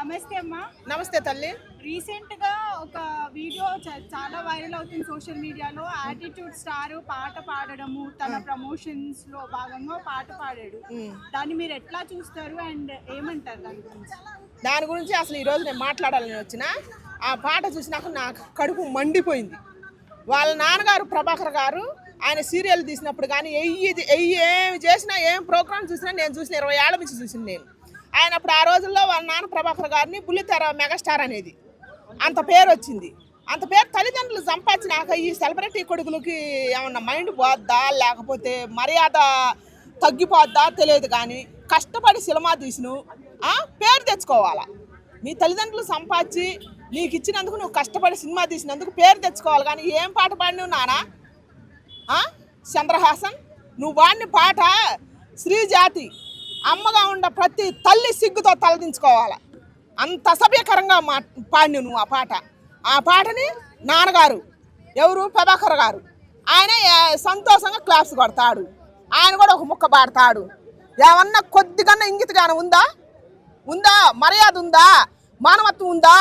నమస్తే అమ్మా. నమస్తే తల్లి. రీసెంట్ గా ఒక వీడియో చాలా వైరల్ అవుతుంది సోషల్ మీడియాలో. యాటిట్యూడ్ స్టార్ పాట పాడడము, తన ప్రమోషన్స్ లో భాగంగా పాట పాడాడు. దాన్ని మీరు ఎట్లా చూస్తారు అండ్ ఏమంటారు దాని గురించి అసలు ఈరోజు నేను మాట్లాడాలని వచ్చిన. ఆ పాట చూసినాక నాకు కడుపు మండిపోయింది. వాళ్ళ నాన్నగారు ప్రభాకర్ గారు ఆయన సీరియల్ తీసినప్పుడు కానీ ఏమి చేసినా ఏం ప్రోగ్రామ్ చూసినా నేను చూసిన 20 ఏళ్ళ నుంచి చూసిన నేను. ఆయన అప్పుడు ఆ రోజుల్లో వాళ్ళ నాన్న ప్రభాకర్ గారిని బుల్లితెర మెగాస్టార్ అనేది అంత పేరు వచ్చింది. అంత పేరు తల్లిదండ్రులు సంపాదించినాక ఈ సెలబ్రిటీ కొడుకులకి ఏమన్నా మైండ్ పోద్దా లేకపోతే మర్యాద తగ్గిపోద్దా తెలియదు. కానీ కష్టపడి సినిమా తీసిను పేరు తెచ్చుకోవాలా. నీ తల్లిదండ్రులు సంపాదించి నీకు ఇచ్చినందుకు నువ్వు కష్టపడి సినిమా తీసినందుకు పేరు తెచ్చుకోవాలి. కానీ ఏం పాట పాడినవు నానా చంద్రహాసన్? నువ్వు వాడిన పాట శ్రీజాతి అమ్మగా ఉన్న ప్రతి తల్లి సిగ్గుతో తలదించుకోవాలి. అంత అసభ్యకరంగా పాడినవు నువ్వు ఆ పాటని నాన్నగారు ఎవరు ప్రభాకర్ గారు ఆయన సంతోషంగా క్లాప్స్ కొడతాడు. ఆయన కూడా ఒక ముక్క పాడతాడు. ఏమన్నా కొద్దిగా ఇంగితగానే ఉందా మర్యాద ఉందా మానవత్వం ఉందా?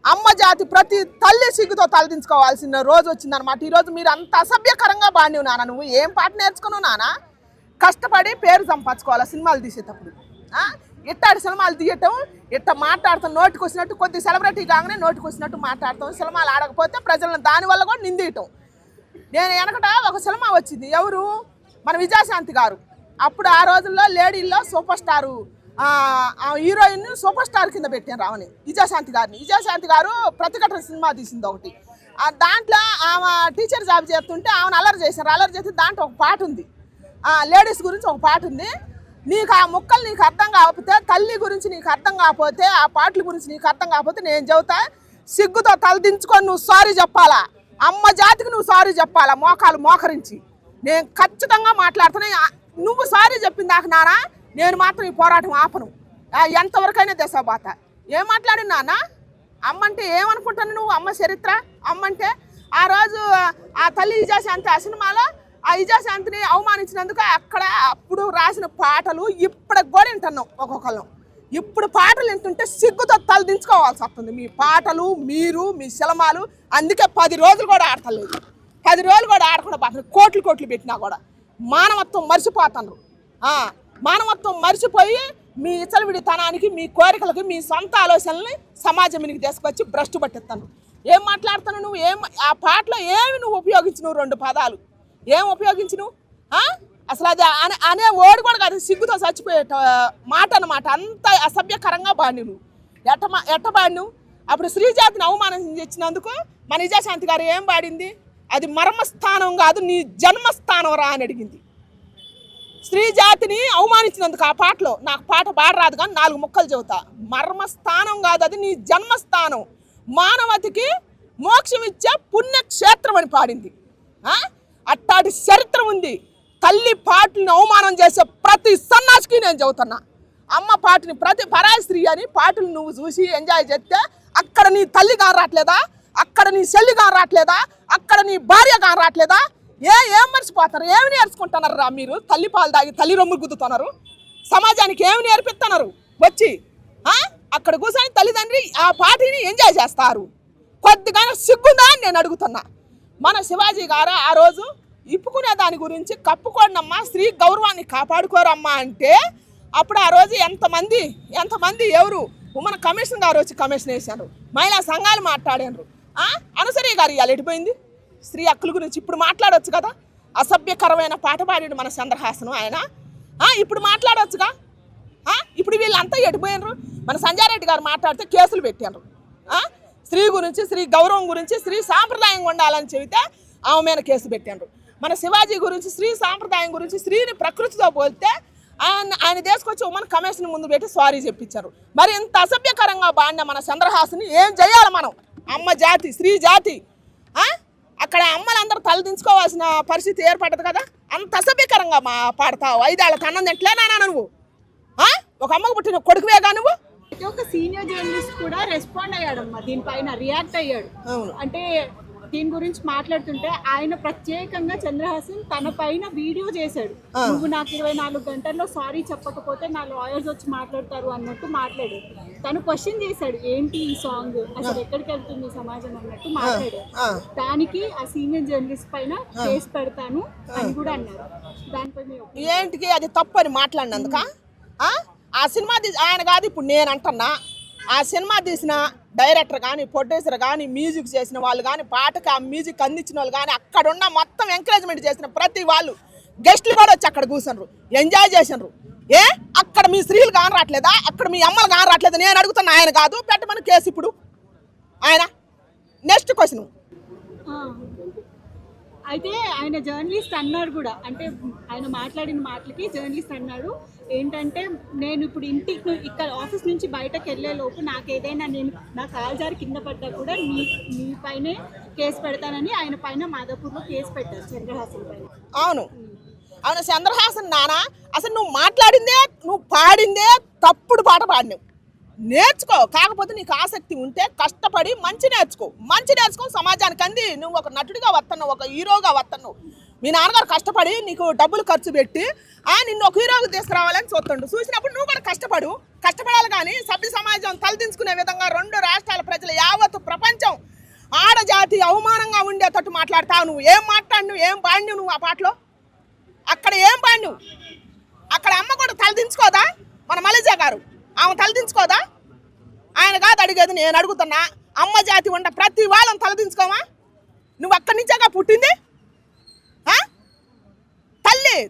అమ్మ జాతి ప్రతి తల్లి సిగ్గుతో తలదించుకోవాల్సిన రోజు వచ్చిందనమాట. ఈరోజు మీరు అంత అసభ్యకరంగా పాడినవు నాన్న. నువ్వు ఏం పాట నేర్చుకున్నావు నాన్న? కష్టపడి పేరు సంపాదించుకోవాలి సినిమాలు తీసేటప్పుడు. ఇట్టాడి సినిమాలు తీయటం ఇట్ట మాట్లాడతాం నోటికి వచ్చినట్టు, కొద్ది సెలబ్రిటీ కాగానే నోటికి వచ్చినట్టు మాట్లాడతాం. సినిమాలు ఆడకపోతే ప్రజలను దానివల్ల కూడా నిందియటం. నేను వెనకట ఒక సినిమా వచ్చింది, ఎవరు మన విజయశాంతి గారు. అప్పుడు ఆ రోజుల్లో లేడీల్లో super star heroine super star కింద పెట్టాను రావని విజయశాంతి గారిని. విజయశాంతి గారు ప్రతిఘటన సినిమా తీసింది ఒకటి. దాంట్లో ఆమె టీచర్ జాబ్ చేస్తుంటే ఆమెను అల్లరి చేస్తే దాంట్లో ఒక పాట ఉంది, లేడీస్ గురించి ఒక పాట ఉంది. నీకు ఆ ముక్కలు నీకు అర్థం కాకపోతే, తల్లి గురించి నీకు అర్థం కాకపోతే, ఆ పాటల గురించి నీకు అర్థం కాకపోతే నేను చెబుతా, సిగ్గుతో తలదించుకొని నువ్వు సారీ చెప్పాలా. అమ్మ జాతికి నువ్వు సారీ చెప్పాలా మోకాలు మోకరించి. నేను ఖచ్చితంగా మాట్లాడుతున్నా. నువ్వు సారీ చెప్పింది నాకు నానా, నేను మాత్రం ఈ పోరాటం ఆపను. ఎంతవరకైనా దేశబాత. ఏం మాట్లాడి నాన్న? అమ్మంటే ఏమనుకుంటాను నువ్వు? అమ్మ చరిత్ర అమ్మంటే ఆ రోజు ఆ తల్లి విజయశాంతి ఆ సినిమాలో ఆ విజయశాంతిని అవమానించినందుకు అప్పుడు రాసిన పాటలు ఇప్పటికి కూడా వింటున్నాం ఒక్కొక్కళ్ళం. ఇప్పుడు పాటలు వింటుంటే సిగ్గుతో తలదించుకోవాల్సి వస్తుంది. మీ పాటలు మీరు మీ సినిమాలు అందుకే 10 రోజులు కూడా ఆడతలేదు. 10 రోజులు కూడా ఆడకుండా పాటలు కోట్లు పెట్టినా కూడా మానవత్వం మర్చిపోతాను. మానవత్వం మర్చిపోయి మీ ఇచ్చలవిడితనానికి, మీ కోరికలకి, మీ సొంత ఆలోచనల్ని సమాజం మీదకి తీసుకొచ్చి భ్రష్టు పట్టిస్తాను. ఏం మాట్లాడుతాను నువ్వు? ఆ పాటలో ఏమి నువ్వు ఉపయోగించినవు? 2 పదాలు ఏం ఉపయోగించినవు? అసలు అది అనే ఓడి కూడా కాదు, సిగ్గుతో చచ్చిపోయే మాట అన్నమాట. అంత అసభ్యకరంగా బాడి నువ్వు ఎట్ట బాడిను? అప్పుడు శ్రీజాతిని అవమానించినందుకు మన విజయశాంతి గారు ఏం పాడింది? అది మర్మస్థానం కాదు నీ జన్మస్థానం రా అని అడిగింది. స్త్రీ జాతిని అవమానించినందుకు ఆ పాటలో. నాకు పాట పాడరాదు కానీ 4 ముక్కలు చెబుతా. మర్మస్థానం కాదు, అది నీ జన్మస్థానం, మానవతికి మోక్షం ఇచ్చే పుణ్యక్షేత్రం అని పాడింది. అట్టాటి చరిత్ర ఉంది. తల్లి పాటని అవమానం చేసే ప్రతి సన్నాసికి నేను చెబుతున్నా, అమ్మ పాటని ప్రతి పరాయి స్త్రీ అని పాటలు నువ్వు చూసి ఎంజాయ్ చేస్తే అక్కడ నీ తల్లి కాని రావట్లేదా? అక్కడ నీ చెల్లి కాని రావట్లేదా? అక్కడ నీ భార్య కాని రావట్లేదా? ఏం మర్చిపోతారు? ఏమి నేర్చుకుంటున్నారు రా మీరు? తల్లి పాలు తాగి తల్లి రొమ్ములు గుద్దుతున్నారు. సమాజానికి ఏమి నేర్పిస్తున్నారు? వచ్చి అక్కడ కూర్చొని తల్లిదండ్రి ఆ పార్టీని ఎంజాయ్ చేస్తారు. కొద్దిగా సిగ్గుందా అని నేను అడుగుతున్నా. మన శివాజీ గారు ఆ రోజు ఇప్పుకునే దాని గురించి కప్పుకోండమ్మా, స్త్రీ గౌరవాన్ని కాపాడుకోరమ్మా అంటే అప్పుడు ఆ రోజు ఎంతమంది ఎవరు ఉమ్మన కమిషన్ గారు వచ్చి కమిషన్ వేశారు, మహిళా సంఘాలు మాట్లాడారు. అనుసరి గారు ఇవాళ ఎడిపోయింది స్త్రీ హక్కుల గురించి. ఇప్పుడు మాట్లాడవచ్చు కదా. అసభ్యకరమైన పాట పాడాడు మన చంద్రహాసను ఆయన. ఇప్పుడు మాట్లాడవచ్చుగా. ఇప్పుడు వీళ్ళంతా ఎడిపోయినరు. మన సంజయ్ రెడ్డి గారు మాట్లాడితే కేసులు పెట్టారు. స్త్రీ గురించి, స్త్రీ గౌరవం గురించి, స్త్రీ సాంప్రదాయంగా ఉండాలని చెబితే ఆమె మీద కేసు పెట్టారు. మన శివాజీ గురించి, స్త్రీ సాంప్రదాయం గురించి, స్త్రీని ప్రకృతితో పోలితే ఆయన తీసుకొచ్చి ఉమ్మన్ కమిషన్ ముందు పెట్టి సారీ చెప్పించారు. మరి ఇంత అసభ్యకరంగా బాడిన మన చంద్రహాసని ఏం చేయాలి మనం? అమ్మ జాతి, స్త్రీ జాతి అక్కడ అమ్మలందరూ తలదించుకోవాల్సిన పరిస్థితి ఏర్పడదు కదా. అంత అసభ్యకరంగా పాడతావు. 5 ఏళ్ళ తన్నం తింటలేనా నువ్వు? ఒక అమ్మకు పుట్టిన కొడుకువేగా నువ్వు? ఒక సీనియర్ జర్నలిస్ట్ కూడా రెస్పాండ్ అయ్యాడమ్మా దీనిపైన, రియాక్ట్ అయ్యాడు. అంటే దీని గురించి మాట్లాడుతుంటే ఆయన ప్రత్యేకంగా చంద్రహాసన్ తన పైన వీడియో చేశాడు. నువ్వు నాకు 24 గంటల్లో సారీ చెప్పకపోతే నా లాయర్స్ వచ్చి మాట్లాడతారు అన్నట్టు మాట్లాడాడు. తను క్వశ్చన్ చేశాడు, ఏంటి ఈ సాంగ్ అసలు ఎక్కడికి వెళ్తుంది సమాజం అన్నట్టు మాట్లాడాడు. దానికి ఆ సీనియర్ జర్నలిస్ట్ పైన కేసు పెడతాను అని కూడా అన్నారు. దానిపై ఏంటికి అది తప్పు అని మాట్లాడినందుక ఆ సినిమా ఆయన కాదు ఇప్పుడు నేను అంటున్నా. ఆ సినిమా తీసిన డైరెక్టర్ కానీ ప్రొడ్యూసర్ కానీ మ్యూజిక్ చేసిన వాళ్ళు కానీ పాటకి ఆ మ్యూజిక్ అందించిన వాళ్ళు కానీ అక్కడున్న మొత్తం ఎంకరేజ్మెంట్ చేసిన ప్రతి వాళ్ళు గెస్ట్లు కూడా వచ్చి అక్కడ కూర్చున్నారు, ఎంజాయ్ చేసినారు. అక్కడ మీ స్త్రీలు కాని రావట్లేదా, అక్కడ మీ అమ్మలు కాని రావట్లేదు నేను అడుగుతున్నా. ఆయన కాదు పెట్టమని కేసు ఇప్పుడు ఆయన. Next question. అయితే ఆయన జర్నలిస్ట్ అన్నాడు కూడా, అంటే ఆయన మాట్లాడిన మాటలకి జర్నలిస్ట్ అన్నాడు ఏంటంటే, నేను ఇప్పుడు ఇంటికి ఇక్కడ ఆఫీస్ నుంచి బయటకు వెళ్ళే లోపు నాకు ఏదైనా నా కాల్జారి కింద పడ్డా కూడా నీ పైనే కేసు పెడతానని ఆయన పైన మాదాపూర్లో కేసు పెట్టారు చంద్రహాసన్ పైన. అవును అవును చంద్రహాసన్ నాన్న, అసలు నువ్వు మాట్లాడిందే నువ్వు పాడిందే తప్పుడు పాట పాడినావు. నేర్చుకో, కాకపోతే నీకు ఆసక్తి ఉంటే కష్టపడి మంచి నేర్చుకో సమాజానికి అంది. నువ్వు ఒక నటుడిగా వస్తున్నావు, ఒక హీరోగా వస్తున్నావు. మీ నాన్నగారు కష్టపడి నీకు డబ్బులు ఖర్చు పెట్టి నిన్ను ఒక హీరోగా తీసుకురావాలని చూసినప్పుడు నువ్వు కూడా కష్టపడాలి. కానీ సభ్య సమాజం తలదించుకునే విధంగా 2 రాష్ట్రాల ప్రజలు యావత్తు ప్రపంచం ఆడజాతి అవమానంగా ఉండేటట్టు మాట్లాడతావు. నువ్వు ఏం మాట్లాడినావు, ఏం పాడినావు నువ్వు ఆ పాటలో? అక్కడ ఏం పాడినావు? అక్కడ అమ్మ కూడా తలదించుకోదా? మన మలిజా గారు ఆమె తలదించుకోదా? ఆయన కాదు అడిగేది, నేను అడుగుతున్నా. అమ్మ జాతి ఉండ ప్రతి వాళ్ళని తలదించుకోమా? నువ్వు అక్కడి నుంచేగా పుట్టింది.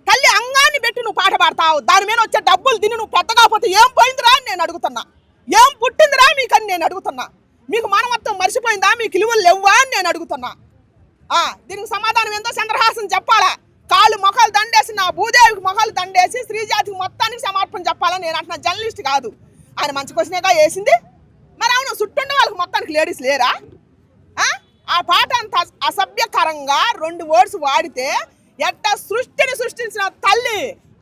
తల్లి అంగాన్ని పెట్టి నువ్వు పాట పాడతావు, దాని మీద వచ్చే డబ్బులు తిని నువ్వు పెద్దగాపోతే ఏం పోయిందిరా అని నేను అడుగుతున్నా. ఏం పుట్టిందిరా మీకని నేను అడుగుతున్నా. మీకు మానవత్వం మర్చిపోయిందా? మీకు విలువలు లేవా అని నేను అడుగుతున్నా. దీనికి సమాధానం ఏందో చంద్రహాసన్ చెప్పాలా. కాళ్ళు మొఖాలు దండేసి నా భూదేవికి మొఖాలు దండేసి స్త్రీజాతికి మొత్తానికి సమర్పణ చెప్పాలని నేను అంటున్నా. జర్నలిస్ట్ కాదు. ఆయన మంచి క్వశ్చనేగా వేసింది. మరి అవును, చుట్టుండ వాళ్ళకి మొత్తానికి లేడీస్ లేరా? ఆ పాట అంత అసభ్యకరంగా 2 వర్డ్స్ వాడితే ఎట్టా సృష్టించిన తల్లి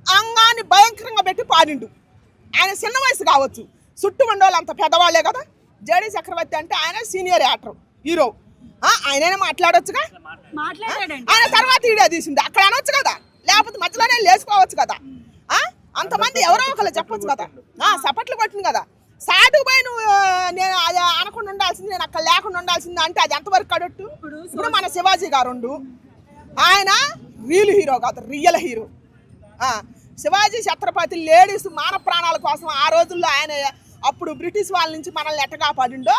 అంగాన్ని భయంకరంగా పెట్టి పాడిండు. ఆయన చిన్న వయసు కావచ్చు, చుట్టూ ఉండేవాళ్ళు అంత పెద్దవాళ్లే కదా. జేడీ చక్రవర్తి అంటే ఆయన సీనియర్ యాక్టర్, హీరో. ఆయననే మాట్లాడొచ్చుగా. ఆయన తర్వాత వీడియో తీసిండు, అక్కడ అనొచ్చు కదా, లేకపోతే మధ్యలోనే లేచుకోవచ్చు కదా. అంతమంది ఎవరో ఒకళ్ళు చెప్పొచ్చు కదా. సపట్లు కొట్టింది కదా. సాటుకు పోయి నువ్వు నేను అది అనకుండా ఉండాల్సింది, నేను అక్కడ లేకుండా ఉండాల్సింది అంటే అది ఎంతవరకు కడట్టు? ఇప్పుడు మన శివాజీ గారు ఆయన రియల్ హీరో కాదు, real hero. Shivaji Chhatrapati ladies మాన ప్రాణాల కోసం ఆ రోజుల్లో ఆయన అప్పుడు బ్రిటిష్ వాళ్ళ నుంచి మనల్ని ఎట్ట కాపాడిండో,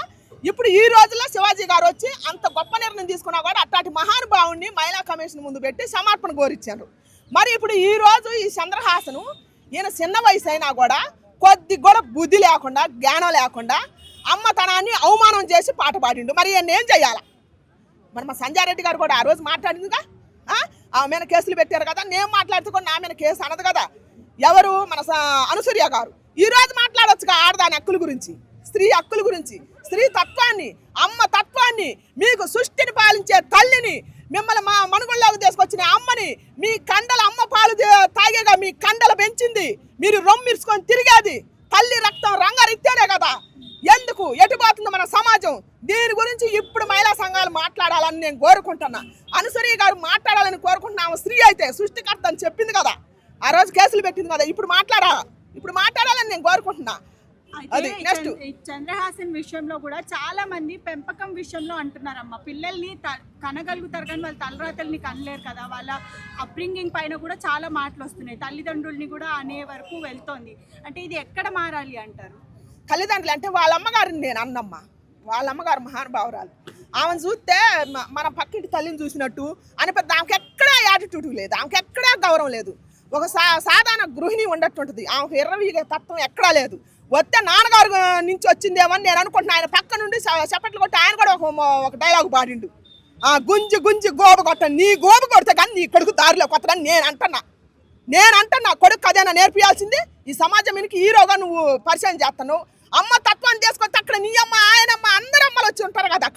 ఇప్పుడు ఈ రోజుల్లో శివాజీ గారు వచ్చి అంత గొప్ప నిర్ణయం తీసుకున్నా కూడా అట్లాంటి మహానుభావుడిని మహిళా కమిషన్ ముందు పెట్టి సమర్పణ కోరిచ్చారు. మరి ఇప్పుడు ఈ రోజు ఈ చంద్రహాసను ఈయన చిన్న వయసు అయినా కూడా కొద్ది కూడా బుద్ధి లేకుండా జ్ఞానం లేకుండా అమ్మతనాన్ని అవమానం చేసి పాట పాడిండు. మరి ఈయన ఏం చెయ్యాలా? మరి మా సంజయ్ రెడ్డి గారు కూడా ఆ రోజు మాట్లాడిందిగా, ఆమె మీద కేసులు పెట్టారు కదా. నేను మాట్లాడుతూ నా మీద కేసు అనదు కదా. ఎవరు? మన అనుసూయ గారు ఈ రోజు మాట్లాడొచ్చుగా ఆడదాని హక్కుల గురించి, స్త్రీ హక్కుల గురించి, స్త్రీ తత్వాన్ని, అమ్మ తత్వాన్ని, మీకు సృష్టిని పాలించే తల్లిని, మిమ్మల్ని మా మనుగోళ్ళలోకి తీసుకొచ్చిన అమ్మని, మీ కండల అమ్మ పాలు తాగేగా మీ కండలు పెంచింది, మీరు రొమ్మిర్చుకొని తిరిగేది తల్లి రక్తం రంగరిస్తేనే కదా. ఎందుకు ఎటుపోతుంది మన సమాజం? దీని గురించి ఇప్పుడు మహిళా సంఘాలు మాట్లాడాలని నేను కోరుకుంటున్నా. అనుసూయ గారు మాట్లాడాలని కోరుకుంటున్నా. ఆమె స్త్రీ అయితే సృష్టికర్త అని చెప్పింది కదా, ఆ రోజు కేసులు పెట్టింది కదా. ఇప్పుడు మాట్లాడాలని నేను కోరుకుంటున్నా. చంద్రహాసన్ విషయంలో కూడా చాలా మంది పెంపకం విషయంలో అంటున్నారమ్మా, పిల్లల్ని కనగలుగుతారు కానీ వాళ్ళ తలరాతల్ని కనలేరు కదా. వాళ్ళ అప్బ్రింగింగ్ పైన కూడా చాలా మాటలు వస్తున్నాయి, తల్లిదండ్రుల్ని కూడా అనే వరకు వెళ్తోంది. అంటే ఇది ఎక్కడ మారాలి అంటారు? తల్లిదండ్రులు అంటే వాళ్ళ అమ్మగారిని నేను అన్నమ్మ, వాళ్ళ అమ్మగారు మహానుభావురాలు. ఆమెను చూస్తే మన పక్కింటి తల్లిని చూసినట్టు అని పెద్ద ఆమెకి ఎక్కడా యాటిట్యూడ్ లేదు, ఆమెకి ఎక్కడా గౌరవం లేదు. ఒక సాధారణ గృహిణి ఉండట్టుంటుంది, ఆమెకు ఎర్రవీగే తత్వం ఎక్కడా లేదు. వస్తే నాన్నగారు నుంచి వచ్చిందేమని నేను అనుకుంటున్నా. ఆయన పక్క నుండి చప్పట్లు కొట్టి ఆయన కూడా ఒక డైలాగ్ పాడిండు, గుంజి గుంజి గోబు కొట్ట, నీ గోబు కొడితే కానీ నీ కొడుకు దారిలో కొత్తని నేను అంటున్నా. కొడుకు అదేనా నేర్పియాల్సింది? ఈ సమాజం మీకు హీరోగా నువ్వు పరిచయం చేస్తున్నావు. అమ్మ తత్వాన్ని తీసుకొస్తే అక్కడ నీ అమ్మ, ఆయనమ్మ, అందరు అమ్మలు వచ్చి ఉంటారు కదా.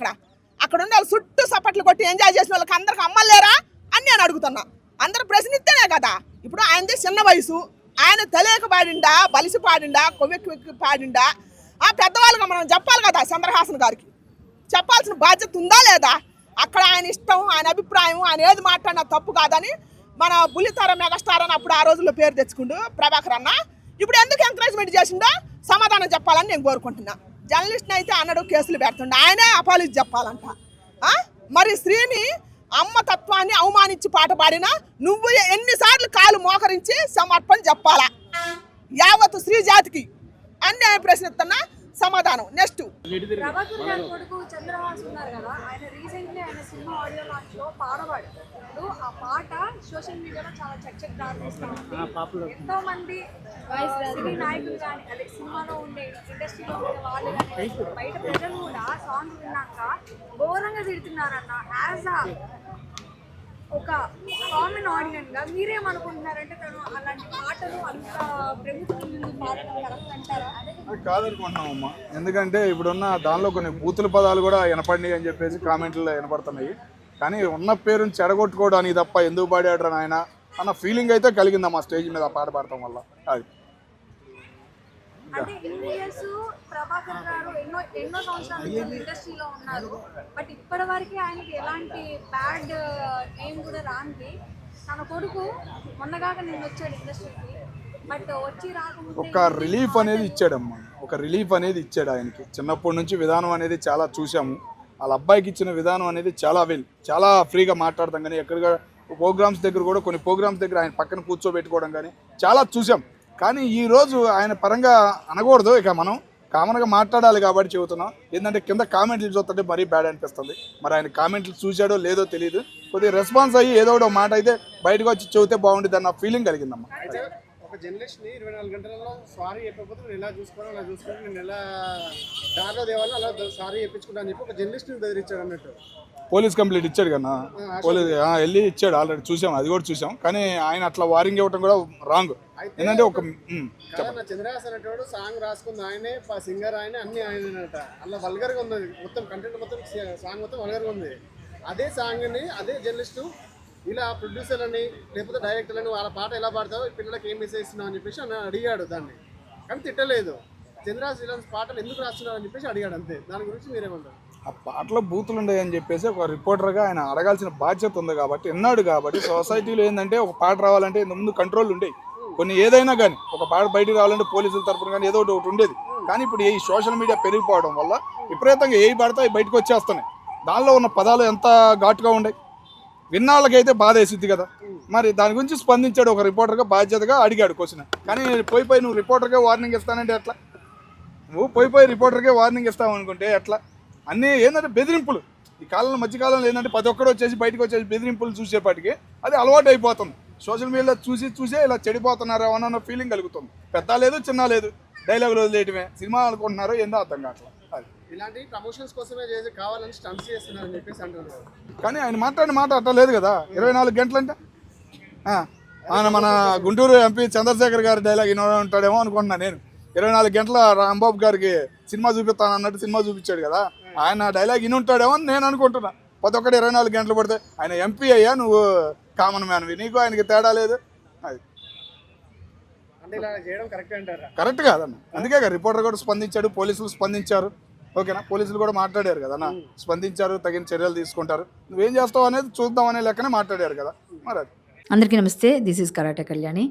అక్కడ ఉండే వాళ్ళు చుట్టూ చప్పట్లు కొట్టి ఎంజాయ్ చేసిన వాళ్ళకి అందరికి అమ్మలు లేరా అని నేను అడుగుతున్నా. అందరూ ప్రశ్నిస్తేనే కదా. ఇప్పుడు ఆయనది చిన్న వయసు, ఆయన తెలియక పాడిండా, బలిసి పాడిండా, కొవ్వెక్కి పాడిండా? పెద్దవాళ్ళుగా మనం చెప్పాలి కదా. చంద్రహాసన్ గారికి చెప్పాల్సిన బాధ్యత ఉందా లేదా? అక్కడ ఆయన ఇష్టం, ఆయన అభిప్రాయం, ఆయన ఏది మాట్లాడినా తప్పు కాదని మన బుల్లితెర మెగాస్టార్ అని అప్పుడు ఆ రోజుల్లో పేరు తెచ్చుకుండు ప్రభాకర్ అన్న. ఇప్పుడు ఎందుకు ఎంకరేజ్మెంట్ చేసిండో సమాధానం చెప్పాలని నేను కోరుకుంటున్నా. జర్నలిస్ట్ని అయితే అన్నాడు కేసులు పెడుతుండే, ఆయనే అపాలజీ చెప్పాలంట. మరి స్త్రీని అమ్మతత్వాన్ని అవమానించి పాట పాడినా నువ్వు ఎన్నిసార్లు కాలు మోకరించి సమర్పణ చెప్పాలా యావత్ స్త్రీ జాతికి అని నేను ప్రశ్నిస్తున్నా. సమాధానం నెక్స్ట్. ప్రభాకర్ గారి కొడుకు చంద్రహాస్ ఉన్నారు కదా, ఆయన రీసెంట్లీ ఆయన సినిమా ఆడియో లాంచ్ లో పాడవాడు. ఆ పాట సోషల్ మీడియాలో చాలా చర్చకు దారితీస్తా ఉంది. ఎంతో మంది సినీ నాయకులు కానీ అదే సినిమాలో ఉండే ఇండస్ట్రీలో ఉండే వాళ్ళు కానీ బయట ప్రజలు కూడా సాంగ్ విన్నాక ఘోరంగా తిడుతున్నారన్న. యాజ్ ఒక కామన్ ఆడియన్స్ గా మీరేమనుకుంటున్నారంటే తను అలాంటి పాటలు అంత ప్రభుత్వం ముందు పాడడం కరెక్ట్ అంటారా? కాదనుకుంటున్నామమ్మా, ఎందుకంటే ఇప్పుడున్న దానిలో కొన్ని బూతుల పదాలు కూడా వినపడినాయి అని చెప్పేసి కామెంట్లో వినపడుతున్నాయి. కానీ ఉన్న పేరుని చెడగొట్టుకోవడానికి తప్ప ఎందుకు పాడాడు ఆయన అన్న ఫీలింగ్ అయితే కలిగిందమ్మా స్టేజ్ మీద పాట పాడటం వల్ల. అది అంటే ఇన్ని ఇయర్స్ ప్రభాకర్ గారు ఎన్నో సంవత్సరాల నుంచి ఇండస్ట్రీలో ఉన్నారు. బట్ ఇప్పటి వరకు ఆయనకి ఎలాంటి బ్యాడ్ నేమ్ కూడా రాంది. తన కొడుకు మొన్నగాక నేను వచ్చాడు ఇండస్ట్రీకి, బట్ వచ్చి రాకముందు ఒక రిలీఫ్ అనేది ఇచ్చాడమ్మా, ఒక రిలీఫ్ అనేది ఇచ్చాడు ఆయనకి. చిన్నప్పటి నుంచి విధానం అనేది చాలా చూసాము. వాళ్ళ అబ్బాయికి ఇచ్చిన విధానం అనేది చాలా ఫ్రీగా మాట్లాడతాం. కానీ ఎక్కడిగా ప్రోగ్రామ్స్ దగ్గర కూడా కొన్ని ప్రోగ్రామ్స్ దగ్గర ఆయన పక్కన కూర్చోబెట్టుకోవడం కానీ చాలా చూసాం. కానీ ఈరోజు ఆయన పరంగా అనకూడదు, ఇక మనం కామన్గా మాట్లాడాలి కాబట్టి చెబుతున్నాం. ఏంటంటే కింద కామెంట్లు చూస్తుంటే మరీ బ్యాడ్ అనిపిస్తుంది. మరి ఆయన కామెంట్లు చూశాడో లేదో తెలియదు. కొద్దిగా రెస్పాన్స్ అయ్యి ఏదో ఒక మాట అయితే బయటకు వచ్చి చెబితే బాగుంటుంది అన్న ఫీలింగ్ కలిగిందమ్మా. ఒక జర్నలిస్ట్ని 24 గంటలలో సారీ చెప్పకపోతే నేను ఎలా చూసుకోవాలో అలా చూసుకొని నేను ఎలా దారిలో దేవాలో అలా సారీ చెప్పించుకుంటా అని చెప్పి ఒక జర్నలిస్ట్ని బెదిరించాడు అన్నట్టు. పోలీస్ కంప్లైంట్ ఇచ్చాడు కన్నా, పోలీస్ వెళ్ళి ఇచ్చాడు, ఆల్రెడీ చూసాం, అది కూడా చూసాం. కానీ ఆయన అట్లా వారింగ్ ఇవ్వటం కూడా రాంగ్. ఏంటంటే ఒక చంద్రహాస్ అనేటోడు సాంగ్ రాసుకుంది ఆయనే, సింగర్ ఆయనే, అన్ని ఆయనట. అలా వల్గర్గా ఉంది మొత్తం కంటెంట్, మొత్తం సాంగ్ మొత్తం వల్గర్గా ఉంది. అదే సాంగ్ని అదే జర్నలిస్టు ఇలా ప్రొడ్యూసర్లని లేకపోతే డైరెక్టర్లని వాళ్ళ పాట ఎలా పాడతావు, పిల్లలకి ఏం మెసేజ్ ఇస్తున్నావు అని చెప్పేసి అని అడిగాడు దాన్ని. కానీ తిట్టలేదు. చంద్రహాస్ ఇలాంటి పాటలు ఎందుకు రాస్తున్నావు అని చెప్పేసి అడిగాడు అంతే. దాని గురించి మీరేమంటారు? ఆ పాటలో బూతులు ఉన్నాయని చెప్పేసి ఒక రిపోర్టర్గా ఆయన అడగాల్సిన బాధ్యత ఉంది కాబట్టి విన్నాడు. కాబట్టి సొసైటీలో ఏంటంటే ఒక పాట రావాలంటే ముందు కంట్రోల్ ఉండేవి కొన్ని. ఏదైనా కానీ ఒక పాట బయటకు రావాలంటే పోలీసుల తరఫున కానీ ఏదో ఒకటి ఉండేది. కానీ ఇప్పుడు ఈ సోషల్ మీడియా పెరిగిపోవడం వల్ల విపరీతంగా ఏ పడితే అవి బయటకు వచ్చేస్తున్నాయి. దానిలో ఉన్న పదాలు ఎంత ఘాటుగా ఉన్నాయి, విన్నాళ్ళకైతే బాధ వేసిద్ది కదా. మరి దాని గురించి స్పందించాడు ఒక రిపోర్టర్గా, బాధ్యతగా అడిగాడు క్వశ్చన్. కానీ పోయి నువ్వు రిపోర్టర్గా వార్నింగ్ ఇస్తానంటే ఎట్లా? నువ్వు పోయి రిపోర్టర్గా వార్నింగ్ ఇస్తావు అనుకుంటే ఎట్లా? అన్నీ ఏంటంటే బెదిరింపులు. ఈ కాలంలో మధ్యకాలంలో ఏంటంటే ప్రతి ఒక్కరు వచ్చేసి బయటకు వచ్చేసి బెదిరింపులు చూసేపాటికి అది అలవాటు అయిపోతుంది. సోషల్ మీడియాలో చూసే ఇలా చెడిపోతున్నారు అన్న ఫీలింగ్ కలుగుతుంది. పెద్ద లేదు చిన్న లేదు, డైలాగులు వదిలేయటమే, సినిమా అనుకుంటున్నారో ఏందో అర్థం కావట్లేదు. అది ఇలాంటి ప్రమోషన్స్ కోసమే చేసి కావాలని స్టంట్స్ చేస్తున్నారని చెప్పేసి అంటున్నారు. కానీ ఆయన మాట్లాడిన మాట అట్లా లేదు కదా. 24 గంటలంటే ఆయన మన గుంటూరు ఎంపీ చంద్రశేఖర్ గారి డైలాగ్ ఇన్నో ఉంటాడేమో అనుకుంటున్నా నేను. 24 గంటల రాంబాబు గారికి సినిమా చూపిస్తాను అన్నట్టు సినిమా చూపించాడు కదా, ఆయన డైలాగ్ ఇన్ని ఉంటాడేమో అని నేను అనుకుంటున్నా. ప్రతి ఒక్కటి 24 గంటలు పడితే ఆయన ఎంపీ అయ్యా, నువ్వు కామన్ మ్యాన్వి, నీకు ఆయనకి తేడా లేదు. అది అంటే ఇలా చేయడం కరెక్ట్ అంటారా? కరెక్ట్ కాదన్న. అందుకే రిపోర్టర్ కూడా స్పందించాడు, పోలీసులు స్పందించారు. ఓకేనా, పోలీసులు కూడా మాట్లాడారు కదన్నా, స్పందించారు, తగిన చర్యలు తీసుకుంటారు. నువ్వేం చేస్తావు అనేది చూద్దాం అనే లెక్కనే మాట్లాడారు కదా. మరి అది అందరికీ నమస్తే, దిస్ ఈజ్ కరాటే కళ్యాణి.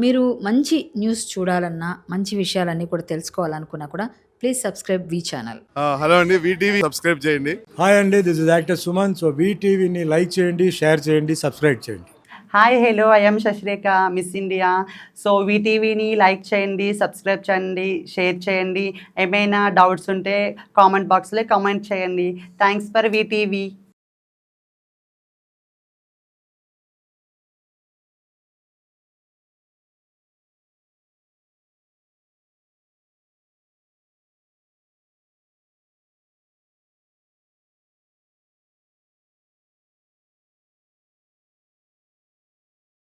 మీరు మంచి న్యూస్ చూడాలన్నా, మంచి విషయాలన్నీ కూడా తెలుసుకోవాలనుకున్నా కూడా ప్లీజ్ సబ్స్క్రైబ్ వి ఛానల్. హలో అండి, వీటీవీ సబ్స్క్రైబ్ చేయండి. హాయ్ అండి, this is actor Suman. So వీటీవీని లైక్ చేయండి, షేర్ చేయండి, సబ్స్క్రైబ్ చేయండి. Hi hello, I'm Shashirekha, Miss India. So వీటీవీని లైక్ చేయండి, సబ్స్క్రైబ్ చేయండి, షేర్ చేయండి. ఏమైనా డౌట్స్ ఉంటే కామెంట్ బాక్స్లో కామెంట్ చేయండి. Thanks for VTV.